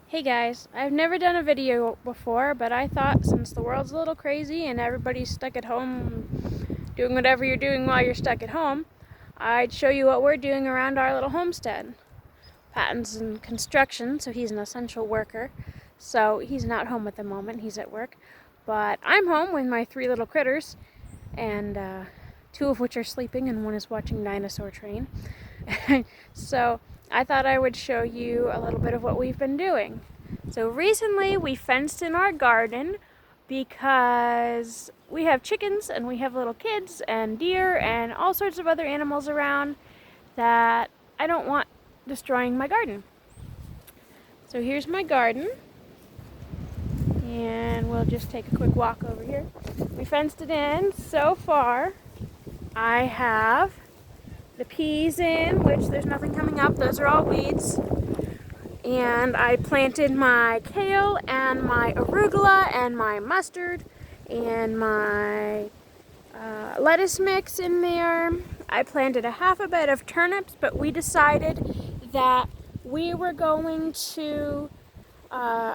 Hey guys, I've never done a video before, but I thought since the world's a little crazy and everybody's stuck at home doing whatever you're doing while you're stuck at home, I'd show you what we're doing around our little homestead. Patton's in construction, so he's an essential worker, so he's not home at the moment, he's at work. But I'm home with my 3 little critters, and 2 of which are sleeping and 1 is watching Dinosaur Train. So I thought I would show you a little bit of what we've been doing. So recently we fenced in our garden because we have chickens and we have little kids and deer and all sorts of other animals around that I don't want destroying my garden. So here's my garden, and we'll just take a quick walk over here. We fenced it in. So far I have the peas in, which there's nothing coming up, those are all weeds. And I planted my kale and my arugula and my mustard and my lettuce mix in there. I planted a half a bed of turnips, but we decided that we were going to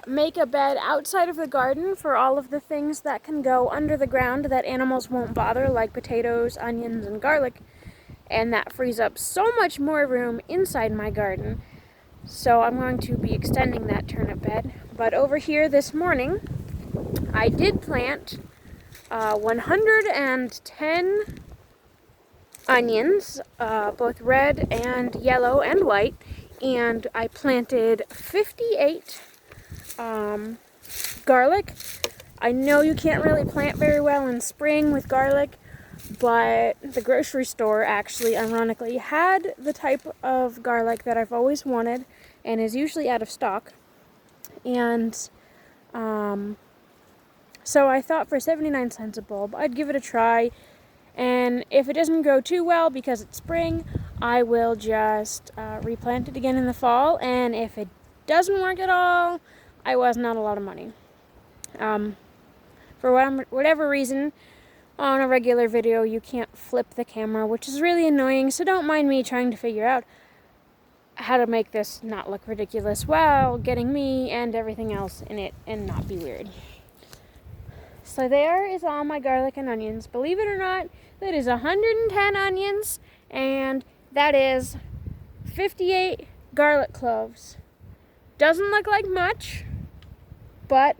make a bed outside of the garden for all of the things that can go under the ground that animals won't bother, like potatoes, onions, and garlic. And that frees up so much more room inside my garden. So I'm going to be extending that turnip bed. But over here this morning, I did plant 110 onions, both red and yellow and white. And I planted 58 garlic. I know you can't really plant very well in spring with garlic, but the grocery store actually, ironically, had the type of garlic that I've always wanted and is usually out of stock. And so I thought for 79 cents a bulb, I'd give it a try. And if it doesn't go too well because it's spring, I will just replant it again in the fall. And if it doesn't work at all, I was not a lot of money. For whatever reason, on a regular video, you can't flip the camera, which is really annoying, so don't mind me trying to figure out how to make this not look ridiculous while getting me and everything else in it and not be weird. So there is all my garlic and onions. Believe it or not, that is 110 onions, and that is 58 garlic cloves. Doesn't look like much, but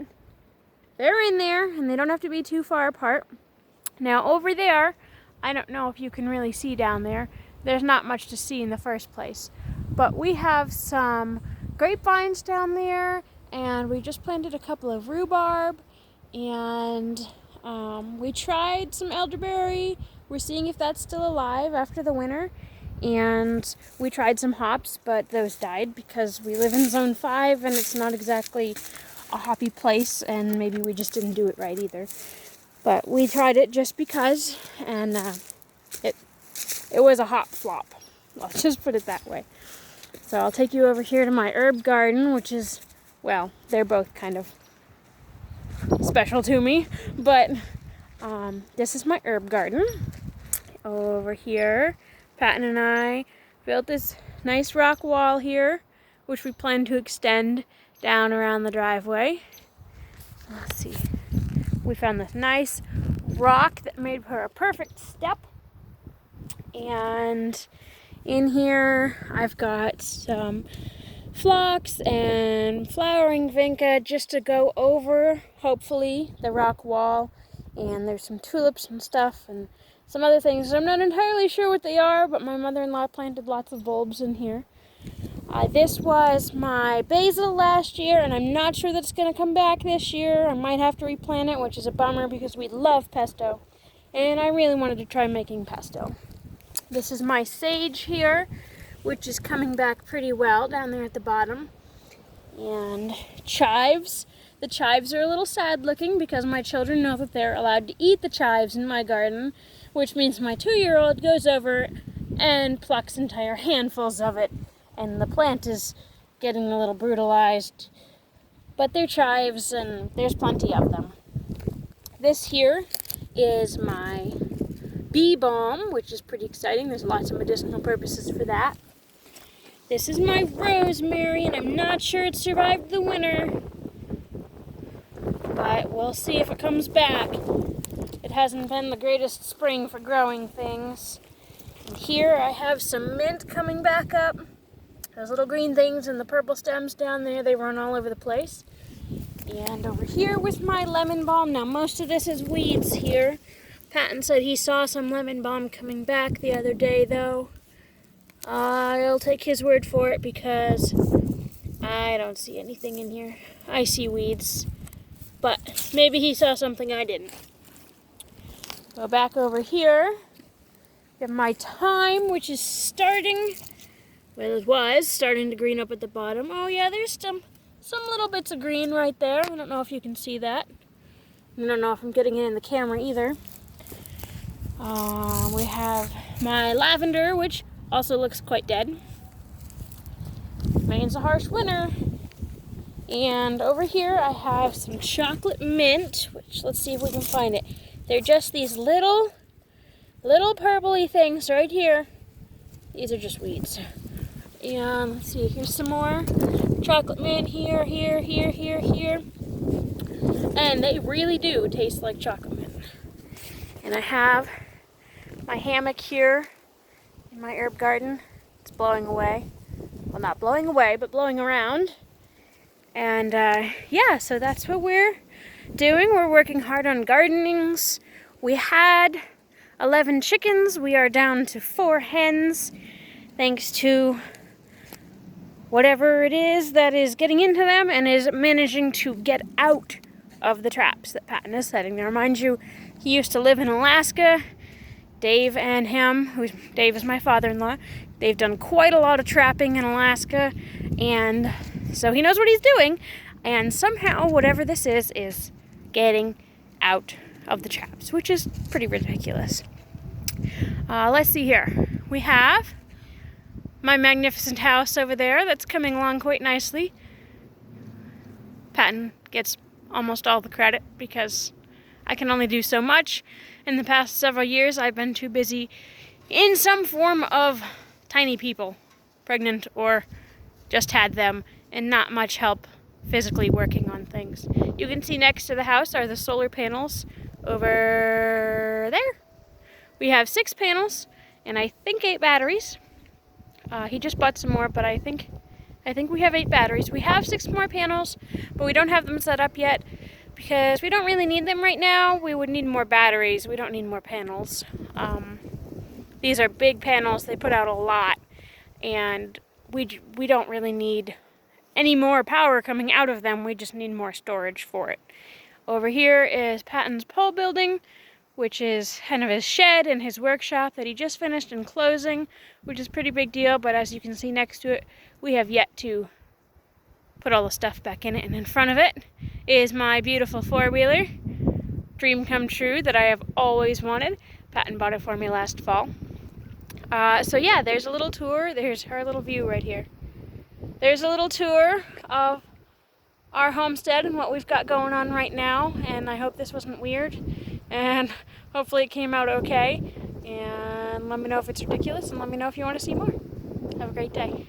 they're in there, and they don't have to be too far apart. Now over there, I don't know if you can really see down there. There's not much to see in the first place. But we have some grapevines down there, and we just planted a couple of rhubarb, and we tried some elderberry. We're seeing if that's still alive after the winter. And we tried some hops, but those died because we live in Zone 5 and it's not exactly a hoppy place, and maybe we just didn't do it right either. But we tried it just because, and it was a hop flop. Let's just put it that way. So I'll take you over here to my herb garden, which is, well, they're both kind of special to me. But this is my herb garden. Over here, Patton and I built this nice rock wall here, which we plan to extend down around the driveway. Let's see. We found this nice rock that made for a perfect step. And in here I've got some phlox and flowering vinca just to go over, hopefully, the rock wall. And there's some tulips and stuff and some other things. I'm not entirely sure what they are, but my mother-in-law planted lots of bulbs in here. This was my basil last year, and I'm not sure that it's going to come back this year. I might have to replant it, which is a bummer because we love pesto, and I really wanted to try making pesto. This is my sage here, which is coming back pretty well down there at the bottom. And chives. The chives are a little sad looking because my children know that they're allowed to eat the chives in my garden, which means my 2-year-old goes over and plucks entire handfuls of it. And the plant is getting a little brutalized. But they're chives, and there's plenty of them. This here is my bee balm, which is pretty exciting. There's lots of medicinal purposes for that. This is my rosemary, and I'm not sure it survived the winter. But we'll see if it comes back. It hasn't been the greatest spring for growing things. And here I have some mint coming back up. Those little green things and the purple stems down there, they run all over the place. And over here was my lemon balm. Now most of this is weeds here. Patton said he saw some lemon balm coming back the other day though. I'll take his word for it because I don't see anything in here. I see weeds. But maybe he saw something I didn't. Go back over here. We have my thyme, which is starting. Well, it was starting to green up at the bottom. Oh yeah, there's some little bits of green right there. I don't know if you can see that. I don't know if I'm getting it in the camera either. We have my lavender, which also looks quite dead. Means a harsh winter. And over here I have some chocolate mint, which let's see if we can find it. They're just these little purpley things right here. These are just weeds. And let's see, here's some more chocolate mint here. And they really do taste like chocolate mint. And I have my hammock here in my herb garden. It's blowing away. Well, not blowing away, but blowing around. And yeah, so that's what we're doing. We're working hard on gardenings. We had 11 chickens. We are down to 4 hens, thanks to whatever it is that is getting into them and is managing to get out of the traps that Patton is setting. Now, remind you, he used to live in Alaska. Dave and him, Dave is my father-in-law, they've done quite a lot of trapping in Alaska, and so he knows what he's doing, and somehow whatever this is getting out of the traps, which is pretty ridiculous. Let's see here. We have my magnificent house over there that's coming along quite nicely. Patton gets almost all the credit because I can only do so much. In the past several years, I've been too busy in some form of tiny people, pregnant or just had them, and not much help physically working on things. You can see next to the house are the solar panels over there. We have 6 panels and I think 8 batteries. He just bought some more, but I think we have 8 batteries. We have 6 more panels, but we don't have them set up yet because we don't really need them right now. We would need more batteries. We don't need more panels. These are big panels. They put out a lot, and we don't really need any more power coming out of them. We just need more storage for it. Over here is Patton's pole building, which is kind of his shed and his workshop that he just finished enclosing, which is a pretty big deal, but as you can see next to it, we have yet to put all the stuff back in it. And in front of it is my beautiful 4-wheeler, dream come true that I have always wanted. Patton bought it for me last fall. So yeah, there's a little tour. There's her little view right here. There's a little tour of our homestead and what we've got going on right now, and I hope this wasn't weird, and hopefully it came out okay. And let me know if it's ridiculous, and let me know if you want to see more. Have a great day.